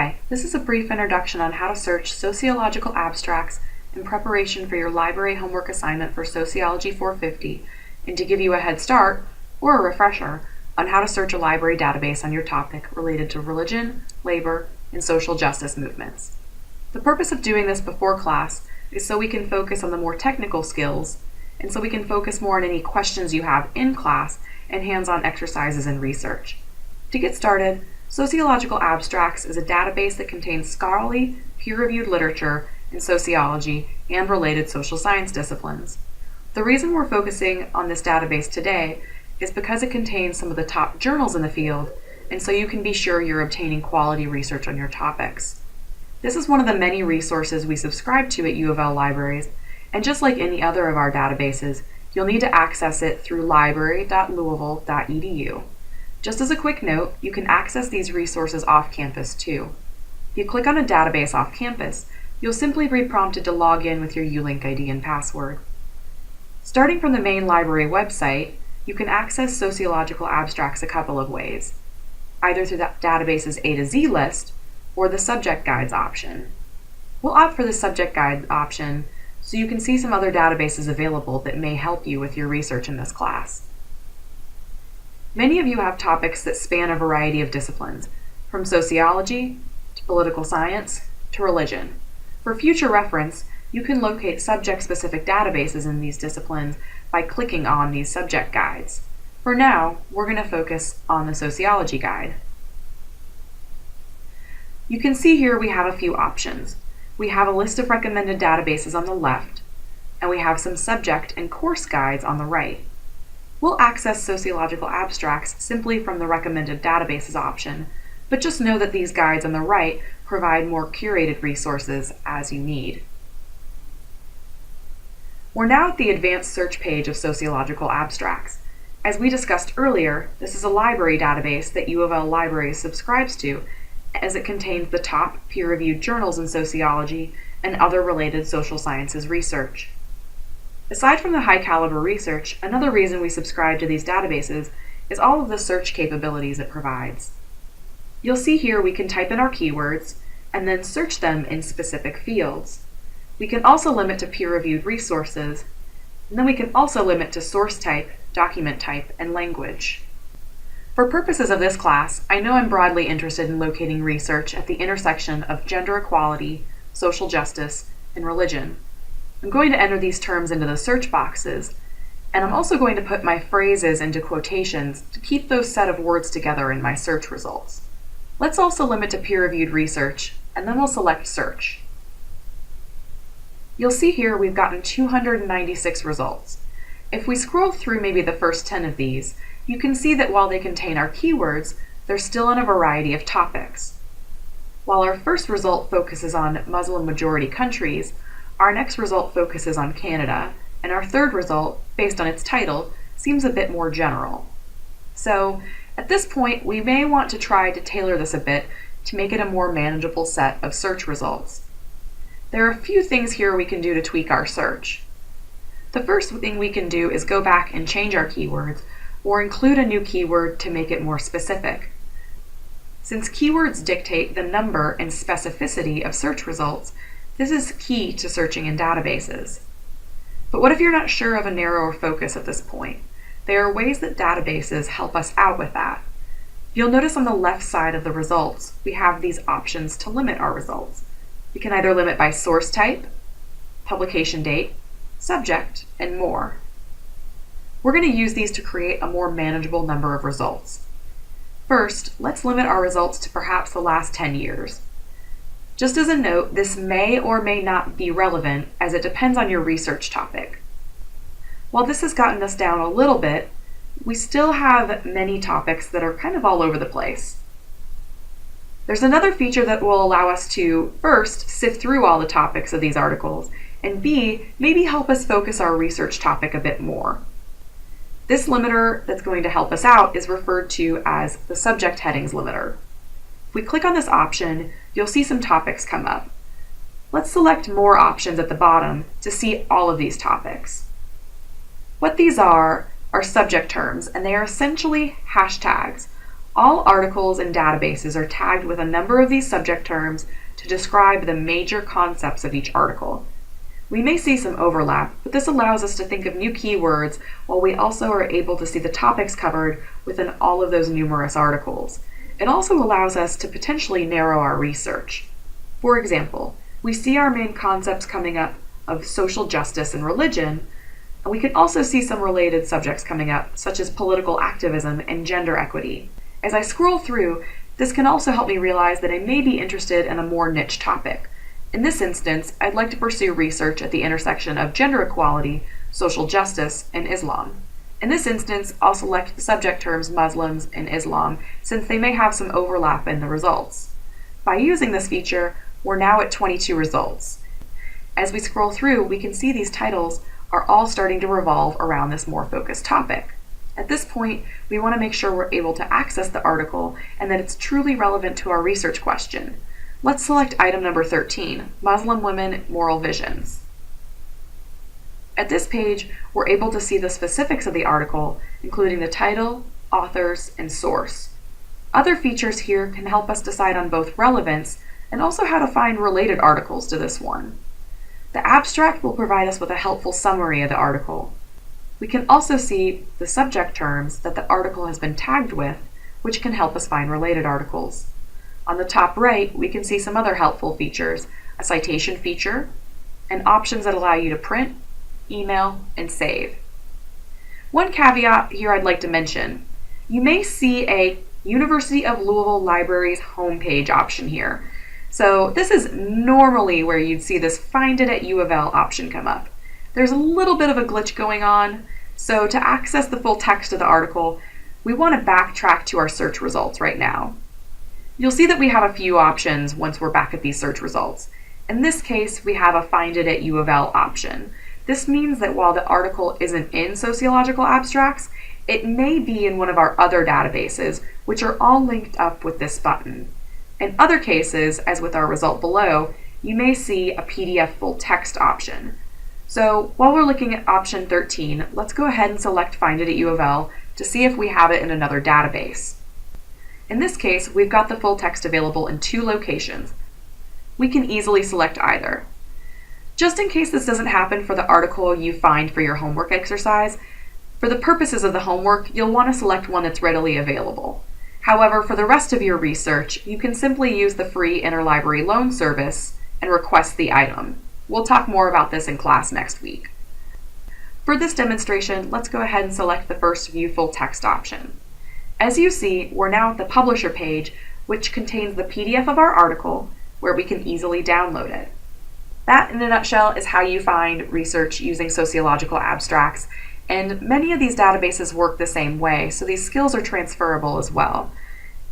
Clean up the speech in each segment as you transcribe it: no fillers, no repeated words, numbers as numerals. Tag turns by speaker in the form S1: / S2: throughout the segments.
S1: Hi, this is a brief introduction on how to search sociological abstracts in preparation for your library homework assignment for Sociology 450, and to give you a head start, or a refresher, on how to search a library database on your topic related to religion, labor, and social justice movements. The purpose of doing this before class is so we can focus on the more technical skills, and so we can focus more on any questions you have in class and hands-on exercises and research. To get started, Sociological Abstracts is a database that contains scholarly, peer-reviewed literature in sociology and related social science disciplines. The reason we're focusing on this database today is because it contains some of the top journals in the field, and so you can be sure you're obtaining quality research on your topics. This is one of the many resources we subscribe to at U of L libraries, and just like any other of our databases, you'll need to access it through library.louisville.edu. Just as a quick note, you can access these resources off campus too. If you click on a database off campus, you'll simply be prompted to log in with your ULink ID and password. Starting from the main library website, you can access sociological abstracts a couple of ways, either through the database's A to Z list or the subject guides option. We'll opt for the subject guide option so you can see some other databases available that may help you with your research in this class. Many of you have topics that span a variety of disciplines, from sociology to political science to religion. For future reference, you can locate subject-specific databases in these disciplines by clicking on these subject guides. For now, we're going to focus on the sociology guide. You can see here we have a few options. We have a list of recommended databases on the left, and we have some subject and course guides on the right. We'll access sociological abstracts simply from the recommended databases option, but just know that these guides on the right provide more curated resources as you need. We're now at the advanced search page of sociological abstracts. As we discussed earlier, this is a library database that U of L Libraries subscribes to, as it contains the top peer-reviewed journals in sociology and other related social sciences research. Aside from the high-caliber research, another reason we subscribe to these databases is all of the search capabilities it provides. You'll see here we can type in our keywords and then search them in specific fields. We can also limit to peer-reviewed resources, and then we can also limit to source type, document type, and language. For purposes of this class, I know I'm broadly interested in locating research at the intersection of gender equality, social justice, and religion. I'm going to enter these terms into the search boxes, and I'm also going to put my phrases into quotations to keep those set of words together in my search results. Let's also limit to peer-reviewed research, and then we'll select search. You'll see here we've gotten 296 results. If we scroll through maybe the first 10 of these, you can see that while they contain our keywords, they're still on a variety of topics. While our first result focuses on Muslim-majority countries, our next result focuses on Canada, and our third result, based on its title, seems a bit more general. So, at this point, we may want to try to tailor this a bit to make it a more manageable set of search results. There are a few things here we can do to tweak our search. The first thing we can do is go back and change our keywords, or include a new keyword to make it more specific. Since keywords dictate the number and specificity of search results, this is key to searching in databases. But what if you're not sure of a narrower focus at this point? There are ways that databases help us out with that. You'll notice on the left side of the results, we have these options to limit our results. We can either limit by source type, publication date, subject, and more. We're going to use these to create a more manageable number of results. First, let's limit our results to perhaps the last 10 years. Just as a note, this may or may not be relevant as it depends on your research topic. While this has gotten us down a little bit, we still have many topics that are kind of all over the place. There's another feature that will allow us to, first, sift through all the topics of these articles, and B, maybe help us focus our research topic a bit more. This limiter that's going to help us out is referred to as the subject headings limiter. If we click on this option, you'll see some topics come up. Let's select more options at the bottom to see all of these topics. What these are subject terms, and they are essentially hashtags, All articles and databases are tagged with a number of these subject terms to describe the major concepts of each article. We may see some overlap, but this allows us to think of new keywords while we also are able to see the topics covered within all of those numerous articles. It also allows us to potentially narrow our research. For example, we see our main concepts coming up of social justice and religion, and we can also see some related subjects coming up, such as political activism and gender equity. As I scroll through, this can also help me realize that I may be interested in a more niche topic. In this instance, I'd like to pursue research at the intersection of gender equality, social justice, and Islam. In this instance, I'll select the subject terms Muslims and Islam, since they may have some overlap in the results. By using this feature, we're now at 22 results. As we scroll through, we can see these titles are all starting to revolve around this more focused topic. At this point, we want to make sure we're able to access the article and that it's truly relevant to our research question. Let's select item number 13, Muslim Women Moral Visions. At this page, we're able to see the specifics of the article, including the title, authors, and source. Other features here can help us decide on both relevance and also how to find related articles to this one. The abstract will provide us with a helpful summary of the article. We can also see the subject terms that the article has been tagged with, which can help us find related articles. On the top right, we can see some other helpful features, a citation feature, and options that allow you to print, email, and save. One caveat here I'd like to mention. You may see a University of Louisville Libraries homepage option here. So this is normally where you'd see this Find It at U of L option come up. There's a little bit of a glitch going on, so to access the full text of the article, we want to backtrack to our search results right now. You'll see that we have a few options once we're back at these search results. In this case, we have a Find It at U of L option. This means that while the article isn't in Sociological Abstracts, it may be in one of our other databases, which are all linked up with this button. In other cases, as with our result below, you may see a PDF full text option. So while we're looking at option 13, let's go ahead and select Find It at U of L to see if we have it in another database. In this case, we've got the full text available in 2 locations. We can easily select either. Just in case this doesn't happen for the article you find for your homework exercise, for the purposes of the homework, you'll want to select one that's readily available. However, for the rest of your research, you can simply use the free interlibrary loan service and request the item. We'll talk more about this in class next week. For this demonstration, let's go ahead and select the first View Full Text option. As you see, we're now at the Publisher page, which contains the PDF of our article, where we can easily download it. That, in a nutshell, is how you find research using sociological abstracts, and many of these databases work the same way, so these skills are transferable as well.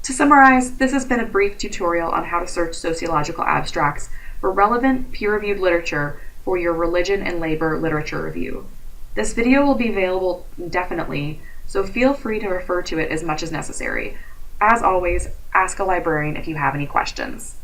S1: To summarize, this has been a brief tutorial on how to search sociological abstracts for relevant, peer-reviewed literature for your religion and labor literature review. This video will be available indefinitely, so feel free to refer to it as much as necessary. As always, ask a librarian if you have any questions.